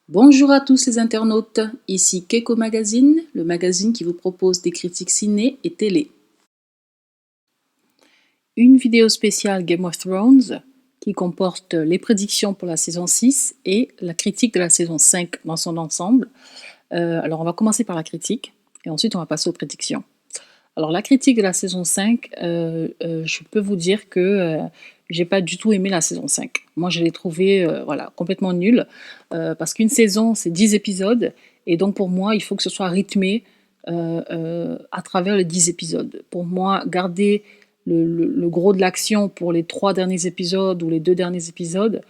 Bonjour à tous les internautes, ici Keiko Magazine, le magazine qui vous propose des critiques ciné et télé. Une vidéo spéciale Game of Thrones qui comporte les prédictions pour la saison 6 et la critique de la saison 5 dans son ensemble. Alors on va commencer par la critique et ensuite on va passer aux prédictions. Alors la critique de la saison 5, je peux vous dire que j'ai pas du tout aimé la saison 5. Moi je l'ai trouvée voilà, complètement nulle parce qu'une saison c'est 10 épisodes et donc pour moi il faut que ce soit rythmé à travers les 10 épisodes. Pour moi garder le gros de l'action pour les 3 derniers épisodes ou les 2 derniers épisodes,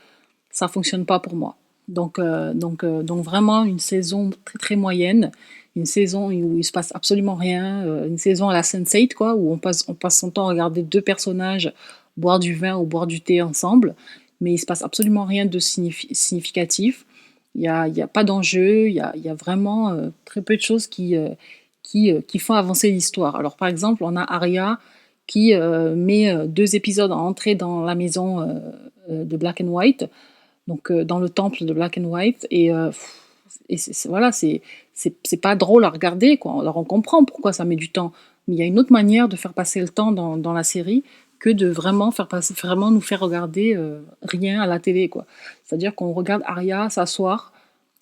ça fonctionne pas pour moi. Donc vraiment une saison très très moyenne, une saison où il se passe absolument rien, une saison à la Sense8 quoi, où on passe son temps à regarder deux personnages boire du vin ou boire du thé ensemble, mais il se passe absolument rien de significatif. Il y a pas d'enjeu, il y a vraiment très peu de choses qui font avancer l'histoire. Alors par exemple, on a Arya qui met 2 épisodes à entrer dans la maison de Black and White, donc dans le temple de Black and White, et voilà, c'est pas drôle à regarder quoi. Alors on comprend pourquoi ça met du temps, mais il y a une autre manière de faire passer le temps dans la série que de vraiment nous faire regarder rien à la télé quoi. C'est-à-dire qu'on regarde Arya s'asseoir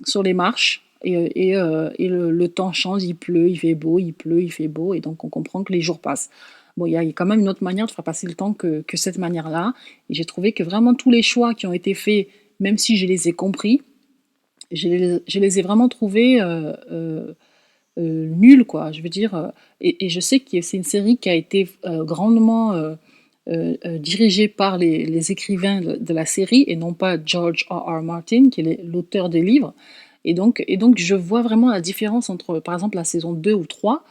sur les marches et le temps change, il pleut, il fait beau, il pleut, il fait beau, et donc on comprend que les jours passent. Bon, il y a quand même une autre manière de faire passer le temps que cette manière-là, et j'ai trouvé que vraiment tous les choix qui ont été faits, même si je les ai compris, je les ai vraiment trouvés nuls, quoi. Je veux dire, et je sais que c'est une série qui a été grandement dirigée par les écrivains de la série et non pas George R. R. Martin, qui est l'auteur des livres. Et donc, je vois vraiment la différence entre, par exemple, la saison 2 ou 3,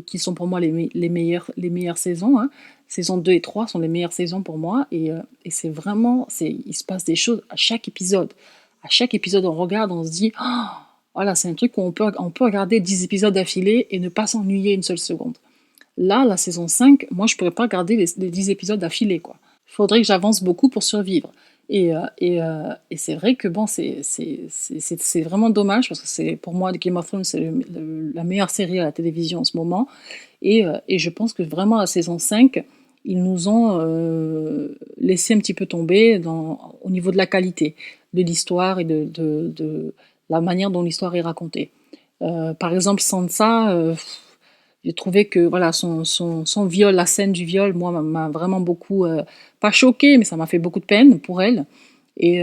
qui sont pour moi les meilleures saisons. Hein. Saison 2 et 3 sont les meilleures saisons pour moi. Et c'est vraiment, il se passe des choses à chaque épisode. À chaque épisode, on regarde, on se dit, oh, voilà, c'est un truc où on peut regarder 10 épisodes d'affilée et ne pas s'ennuyer une seule seconde. Là, la saison 5, moi, je pourrais pas regarder les 10 épisodes d'affilée, quoi. Il faudrait que j'avance beaucoup pour survivre. Et c'est vrai que bon, c'est vraiment dommage parce que pour moi, Game of Thrones, c'est la meilleure série à la télévision en ce moment. Et je pense que vraiment, la saison 5, ils nous ont laissé un petit peu tomber au niveau de la qualité de l'histoire et de la manière dont l'histoire est racontée. Par exemple, Sansa, j'ai trouvé que voilà, son viol, la scène du viol, moi, m'a vraiment beaucoup, pas choquée, mais ça m'a fait beaucoup de peine pour elle. Et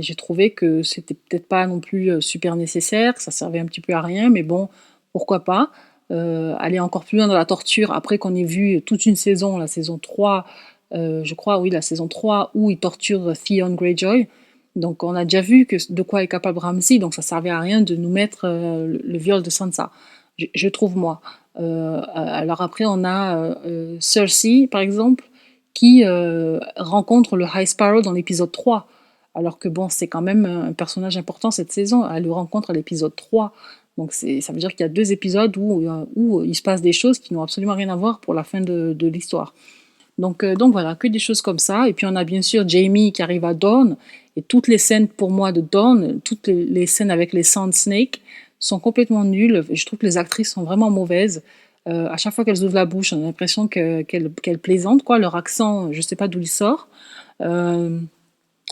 j'ai trouvé que c'était peut-être pas non plus super nécessaire, que ça servait un petit peu à rien, mais bon, pourquoi pas. Aller encore plus loin dans la torture, après qu'on ait vu toute une saison, la saison 3, je crois, oui, la saison 3, où il torture Theon Greyjoy. Donc on a déjà vu de quoi est capable Ramsay, donc ça servait à rien de nous mettre le viol de Sansa, je trouve moi. Alors après on a Cersei par exemple, qui rencontre le High Sparrow dans l'épisode 3. Alors que bon, c'est quand même un personnage important cette saison, elle le rencontre à l'épisode 3. Donc ça veut dire qu'il y a 2 épisodes où il se passe des choses qui n'ont absolument rien à voir pour la fin de l'histoire. Donc voilà, que des choses comme ça. Et puis on a bien sûr Jamie qui arrive à Dawn. Et toutes les scènes pour moi de Dawn, toutes les scènes avec les Sand Snake sont complètement nulles. Je trouve que les actrices sont vraiment mauvaises. À chaque fois qu'elles ouvrent la bouche, on a l'impression qu'elles plaisantent, quoi. Leur accent, je sais pas d'où il sort. Euh,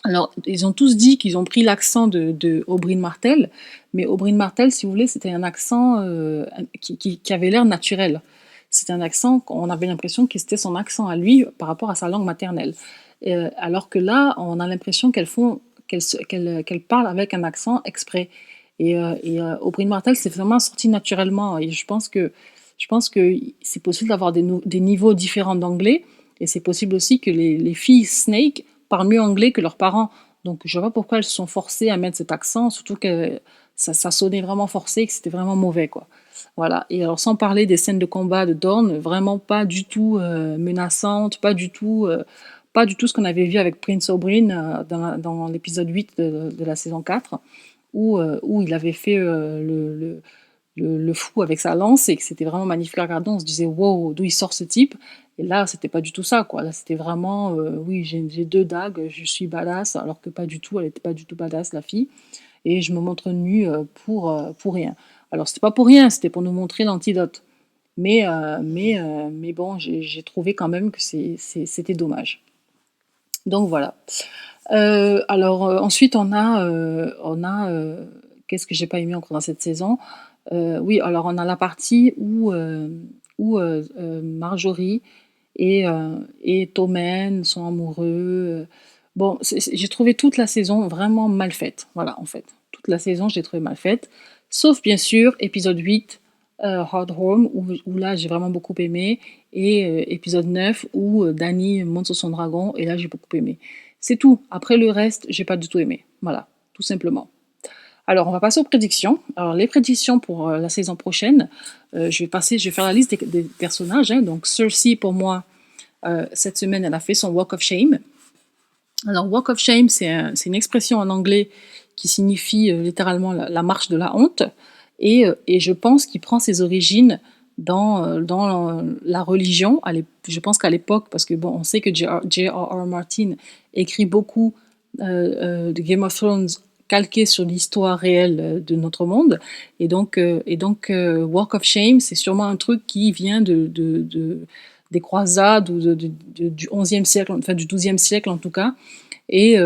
alors, ils ont tous dit qu'ils ont pris l'accent de Oberyn Martell, mais Oberyn Martell, si vous voulez, c'était un accent qui avait l'air naturel. C'était un accent, on avait l'impression que c'était son accent à lui par rapport à sa langue maternelle. Alors que là, on a l'impression qu'elle parle avec un accent exprès. Oberyn Martell, c'est vraiment sorti naturellement. Et je pense que c'est possible d'avoir des niveaux différents d'anglais, et c'est possible aussi que les filles Snake parlent mieux anglais que leurs parents. Donc je vois pas pourquoi elles se sont forcées à mettre cet accent, surtout que ça sonnait vraiment forcé et que c'était vraiment mauvais, quoi. Voilà. Et alors sans parler des scènes de combat de Dorne, vraiment pas du tout menaçantes, pas du tout ce qu'on avait vu avec Prince Oberyn dans l'épisode 8 de la saison 4, où il avait fait le fou avec sa lance et que c'était vraiment magnifique à regarder. On se disait, wow, d'où il sort ce type? Et là, c'était pas du tout ça, quoi. Là, c'était vraiment, oui, j'ai 2 dagues, je suis badass, alors que pas du tout, elle était pas du tout badass, la fille. et je me montre nue pour rien. Alors c'était pas pour rien, c'était pour nous montrer l'antidote. Mais bon, j'ai trouvé quand même que c'était dommage. Donc voilà. Alors ensuite qu'est-ce que j'ai pas aimé encore dans cette saison? Oui, alors on a la partie où Marjorie et Tommen sont amoureux. Bon, j'ai trouvé toute la saison vraiment mal faite. Voilà, en fait. Toute la saison, j'ai trouvé mal faite. Sauf, bien sûr, épisode 8, Hard Home, où là, j'ai vraiment beaucoup aimé. Et épisode 9, où Dany monte sur son dragon, et là, j'ai beaucoup aimé. C'est tout. Après le reste, j'ai pas du tout aimé. Voilà, tout simplement. Alors, on va passer aux prédictions. Alors, les prédictions pour la saison prochaine, je vais faire la liste des personnages. Hein. Donc, Cersei, pour moi, cette semaine, elle a fait son Walk of Shame. Alors, Walk of Shame, c'est une expression en anglais qui signifie littéralement la marche de la honte. Et je pense qu'il prend ses origines dans la religion. Je pense qu'à l'époque, parce que bon, on sait que J.R.R. Martin écrit beaucoup de Game of Thrones calqué sur l'histoire réelle de notre monde. Et donc, Walk of Shame, c'est sûrement un truc qui vient des croisades ou du 11e siècle, enfin du 12e siècle en tout cas. Et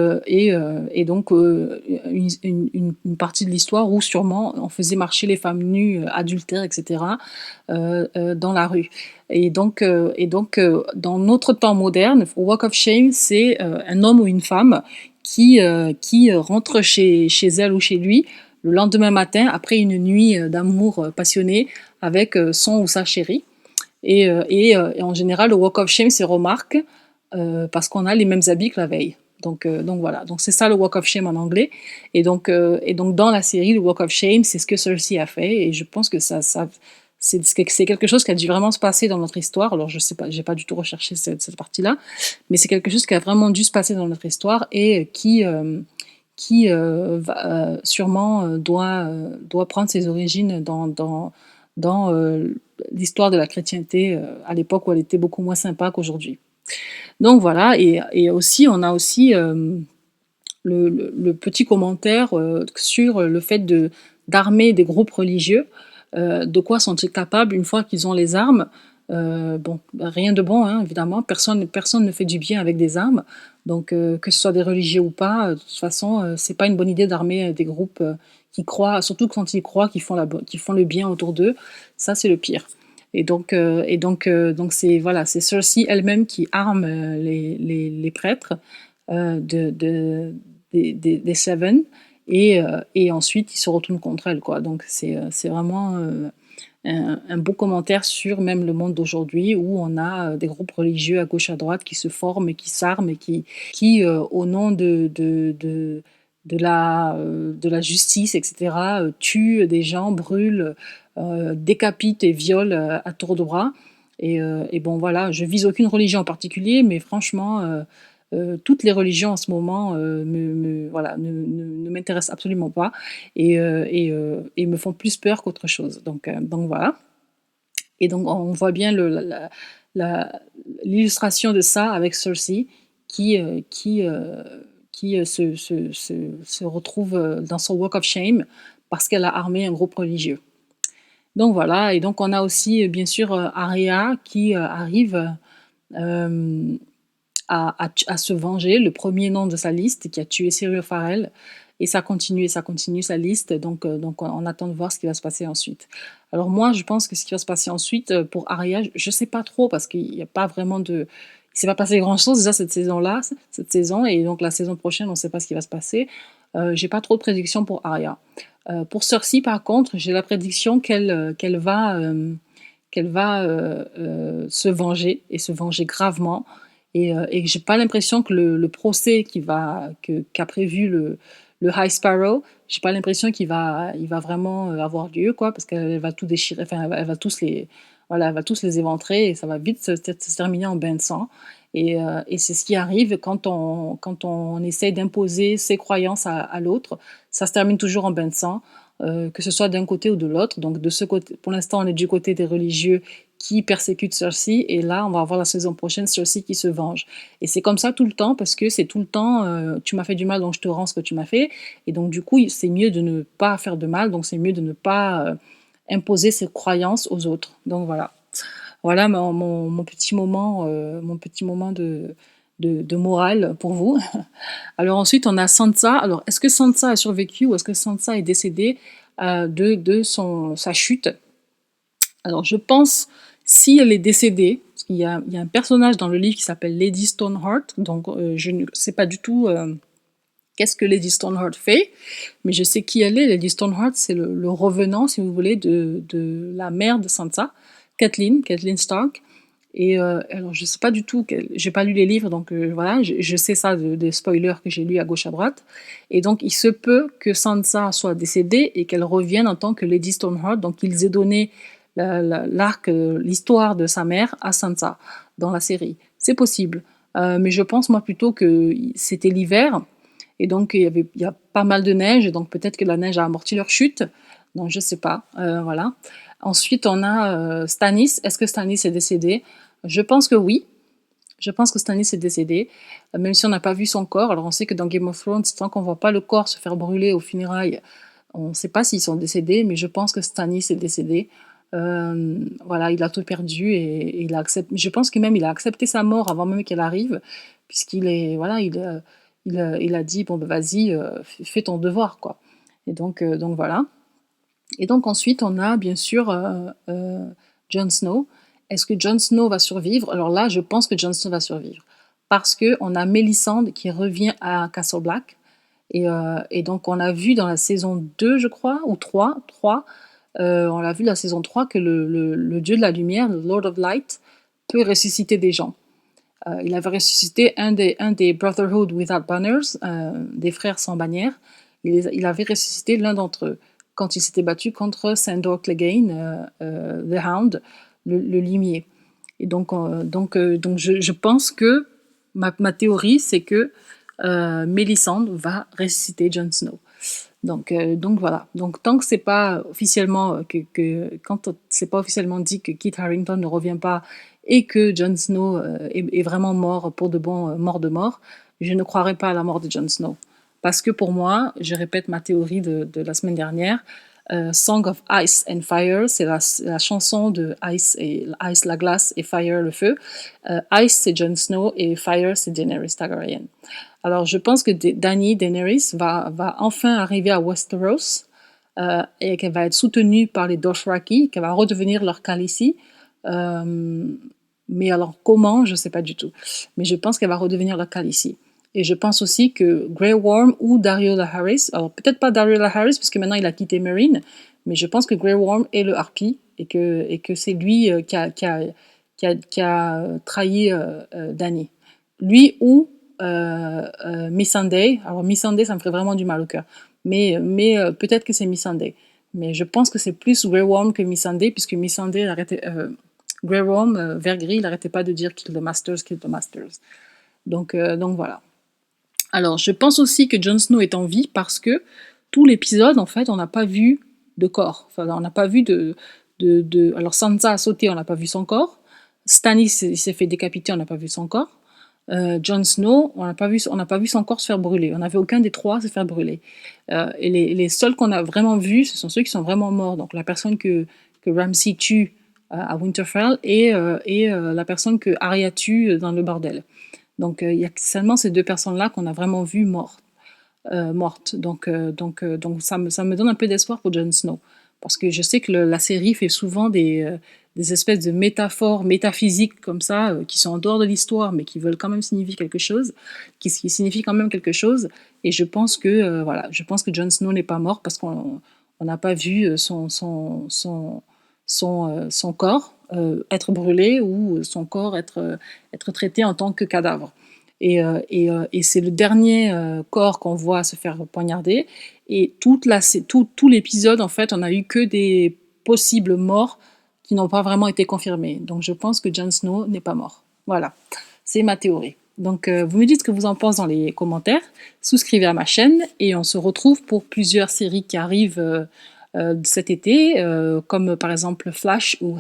donc, une partie de l'histoire où sûrement on faisait marcher les femmes nues, adultères, etc., dans la rue. Et donc, dans notre temps moderne, Walk of Shame, c'est un homme ou une femme qui rentre chez elle ou chez lui le lendemain matin après une nuit d'amour passionné avec son ou sa chérie. Et en général, le Walk of Shame se remarque parce qu'on a les mêmes habits que la veille. Donc voilà, donc c'est ça le Walk of Shame en anglais. Et donc dans la série, le Walk of Shame, c'est ce que Cersei a fait. Et je pense que c'est quelque chose qui a dû vraiment se passer dans notre histoire. Alors je sais pas, j'ai pas du tout recherché cette partie-là, mais c'est quelque chose qui a vraiment dû se passer dans notre histoire et qui sûrement doit prendre ses origines dans l'histoire de la chrétienté à l'époque où elle était beaucoup moins sympa qu'aujourd'hui. Donc voilà, et aussi on a aussi le petit commentaire sur le fait d'armer des groupes religieux. De quoi sont-ils capables une fois qu'ils ont les armes? Bon, rien de bon, hein, évidemment. Personne ne fait du bien avec des armes. Donc, que ce soit des religieux ou pas, de toute façon, c'est pas une bonne idée d'armer des groupes qui croient, surtout quand ils croient qu'ils font le bien autour d'eux. Ça, c'est le pire. Et donc c'est voilà, c'est Cersei elle-même qui arme les prêtres des Seven et ensuite ils se retournent contre elle, quoi. Donc c'est vraiment un beau commentaire sur même le monde d'aujourd'hui où on a des groupes religieux à gauche à droite qui se forment et qui s'arment et qui au nom de la justice, etc., tuent des gens, brûlent, décapitent et violent à tour de bras. Et bon, voilà, je vise aucune religion en particulier, mais franchement, toutes les religions en ce moment voilà, ne m'intéressent absolument pas et me font plus peur qu'autre chose. Donc voilà. Et donc on voit bien l'illustration de ça avec Cersei qui se retrouve dans son Walk of Shame parce qu'elle a armé un groupe religieux. Donc voilà, et donc on a aussi bien sûr Arya qui arrive à se venger, le premier nom de sa liste qui a tué Syrio Farrell, et ça continue sa liste, donc on attend de voir ce qui va se passer ensuite. Alors moi je pense que ce qui va se passer ensuite pour Arya, je sais pas trop parce qu'il n'y a pas vraiment il s'est pas passé grand chose déjà cette saison, et donc la saison prochaine on ne sait pas ce qui va se passer. J'ai pas trop de prédictions pour Arya. Pour Cersei par contre, j'ai la prédiction qu'elle va se venger et se venger gravement. Et j'ai pas l'impression que le procès qu'a prévu le High Sparrow, j'ai pas l'impression il va vraiment avoir lieu, quoi, parce qu'elle va tout déchirer, enfin elle va tous voilà, elle va tous les éventrer et ça va vite se terminer en bain de sang et c'est ce qui arrive quand on essaye d'imposer ses croyances à l'autre. Ça se termine toujours en bain de sang, que ce soit d'un côté ou de l'autre. Donc de ce côté pour l'instant, on est du côté des religieux qui persécutent Cersei et là, on va avoir la saison prochaine Cersei qui se venge et c'est comme ça tout le temps parce que c'est tout le temps, «Tu m'as fait du mal donc je te rends ce que tu m'as fait» et donc du coup, c'est mieux de ne pas faire de mal, donc c'est mieux de ne pas, imposer ses croyances aux autres. Donc voilà. Voilà mon petit moment de morale pour vous. Alors ensuite, on a Sansa. Alors, est-ce que Sansa a survécu ou est-ce que Sansa est décédée de sa chute? Alors, je pense, si elle est décédée, parce qu'il y a un personnage dans le livre qui s'appelle Lady Stoneheart, donc je ne sais pas du tout qu'est-ce que Lady Stoneheart fait, mais je sais qui elle est. Lady Stoneheart, c'est le revenant, si vous voulez, de la mère de Sansa, Catelyn Stark. Et alors, je sais pas du tout, j'ai pas lu les livres, donc voilà, je sais ça des spoilers que j'ai lus à gauche à droite. Et donc, il se peut que Sansa soit décédée et qu'elle revienne en tant que Lady Stoneheart, donc qu'ils aient donné l'arc, l'histoire de sa mère à Sansa dans la série. C'est possible. Mais je pense, moi, plutôt que c'était l'hiver, et donc il y a pas mal de neige, et donc peut-être que la neige a amorti leur chute. Donc, je sais pas. Voilà. Ensuite, on a Stannis. Est-ce que Stannis est décédé? Je pense que oui. Je pense que Stannis est décédé, même si on n'a pas vu son corps. Alors, on sait que dans Game of Thrones, tant qu'on voit pas le corps se faire brûler aux funérailles, on ne sait pas s'ils sont décédés, mais je pense que Stannis est décédé. Voilà, il a tout perdu et il a accepté. Je pense que même il a accepté sa mort avant même qu'elle arrive, puisqu'il est, voilà, il a dit bon, ben, vas-y, fais ton devoir, quoi. Et donc voilà. Et donc ensuite, on a bien sûr Jon Snow. Est-ce que Jon Snow va survivre? Alors là, je pense que Jon Snow va survivre. Parce qu'on a Melisande qui revient à Castle Black. Et donc, on a vu dans la saison 2, je crois, ou 3, on a vu la saison 3 que le dieu de la lumière, le Lord of Light, peut ressusciter des gens. Il avait ressuscité un des Brotherhood Without Banners, des frères sans bannière. Il avait ressuscité l'un d'entre eux quand il s'était battu contre Sandor Clegane, The Hound, le limier. Et donc je pense que ma théorie, c'est que Melisande va ressusciter Jon Snow. Donc voilà. Donc tant que c'est pas officiellement quand c'est pas officiellement dit que Kit Harington ne revient pas et que Jon Snow est vraiment mort pour de bon, mort de mort, je ne croirais pas à la mort de Jon Snow. Parce que pour moi, je répète ma théorie de la semaine dernière, Song of Ice and Fire, c'est la chanson de Ice, Ice la glace et Fire le feu. Ice c'est Jon Snow et Fire c'est Daenerys Targaryen. Alors je pense que Daenerys va enfin arriver à Westeros et qu'elle va être soutenue par les Dothraki, qu'elle va redevenir leur Khaleesi. Mais alors comment, je ne sais pas du tout. Mais je pense qu'elle va redevenir leur Khaleesi. Et je pense aussi que Grey Worm ou Daario Naharis, alors peut-être pas Daario Naharis puisque maintenant il a quitté Meereen, mais je pense que Grey Worm est le Harpy et que c'est lui qui a trahi Dany. Lui ou Missandei. Alors Missandei, ça me ferait vraiment du mal au cœur. Mais peut-être que c'est Missandei. Mais je pense que c'est plus Grey Worm que Missandei, puisque Missandei arrêtait... Grey Worm, vert gris, il n'arrêtait pas de dire Kill the Masters, Kill the Masters. Donc voilà. Alors, je pense aussi que Jon Snow est en vie parce que tout l'épisode, en fait, on n'a pas vu de corps. Enfin, on n'a pas vu Alors, Sansa a sauté, on n'a pas vu son corps. Stannis il s'est fait décapiter, on n'a pas vu son corps. Jon Snow, on n'a pas vu son corps se faire brûler. On n'avait aucun des trois se faire brûler. Et les seuls qu'on a vraiment vus, ce sont ceux qui sont vraiment morts. Donc, la personne que Ramsay tue à Winterfell et la personne que Arya tue dans le bordel. Donc, il y a seulement ces deux personnes-là qu'on a vraiment vues mortes. Donc ça me donne un peu d'espoir pour Jon Snow. Parce que je sais que la série fait souvent des espèces de métaphores métaphysiques comme ça, qui sont en dehors de l'histoire, mais qui veulent quand même signifier quelque chose, qui signifient quand même quelque chose. Et je pense que, voilà, je pense que Jon Snow n'est pas mort parce qu'on n'a pas vu son corps être brûlé ou son corps être traité en tant que cadavre. Et c'est le dernier corps qu'on voit se faire poignarder. Et tout l'épisode, en fait, on a eu que des possibles morts qui n'ont pas vraiment été confirmées. Donc je pense que Jon Snow n'est pas mort. Voilà, c'est ma théorie. Donc vous me dites ce que vous en pensez dans les commentaires, souscrivez à ma chaîne et on se retrouve pour plusieurs séries qui arrivent cet été, comme par exemple Flash ou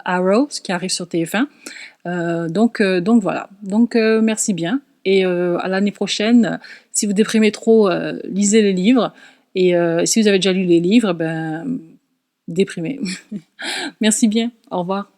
Arrow, qui arrive sur TF1. Donc voilà. Donc merci bien. Et à l'année prochaine, si vous déprimez trop, lisez les livres. Et si vous avez déjà lu les livres, ben, déprimez. Merci bien. Au revoir.